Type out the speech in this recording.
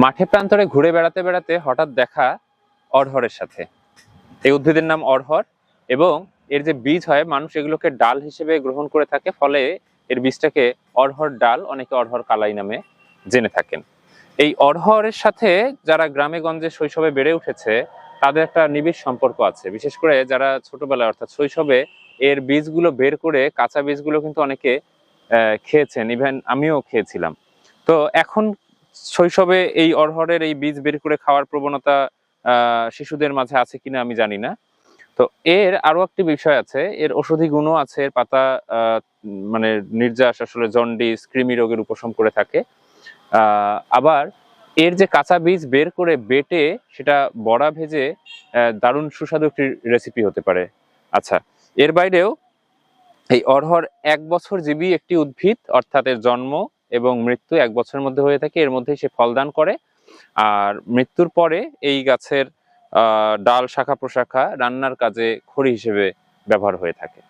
মাঠে প্রান্তরে ঘুরে বেড়াতে বেড়াতে হঠাৎ দেখা অড়হরের সাথে। এই উদ্ভিদের নাম অড়হর, এবং এর যে বীজ হয় মানুষ এগুলোকে ডাল হিসেবে গ্রহণ করে থাকে, ফলে এর বীজটাকে অড়হর ডাল, অনেকে অড়হর কালাই নামে জেনে থাকেন। এই অড়হরের সাথে যারা গ্রামে গঞ্জে শৈশবে বেড়ে উঠেছে তাদের একটা নিবিড় সম্পর্ক আছে, বিশেষ করে যারা ছোটবেলায় অর্থাৎ শৈশবে এর বীজগুলো বের করে, কাঁচা বীজগুলো কিন্তু অনেকে খেয়েছেন, ইভেন আমিও খেয়েছিলাম। তো এখন শৈশবে এই অড়হরের এই বীজ বের করে খাওয়ার প্রবণতা শিশুদের মাঝে আছে কিনা আমি জানি না। তো এর আরো একটি বিষয় আছে, এর ঔষধি গুণও আছে। এর পাতা মানে নির্যাস আসলে জন্ডিস, কৃমি রোগের উপশম করে থাকে। আবার এর যে কাঁচা বীজ বের করে বেটে সেটা বড়া ভেজে দারুণ সুস্বাদু একটি রেসিপি হতে পারে। আচ্ছা, এর বাইরেও এই অড়হর 1 বছর জীবী একটি উদ্ভিদ, অর্থাৎ এর জন্ম এবং মৃত্যু 1 বছরের মধ্যে হয়ে থাকে, এর মধ্যেই সে ফলদান করে। আর মৃত্যুর পরে এই গাছের ডাল, শাখা প্রশাখা রান্নার কাজে খড়ি হিসেবে ব্যবহার হয়ে থাকে।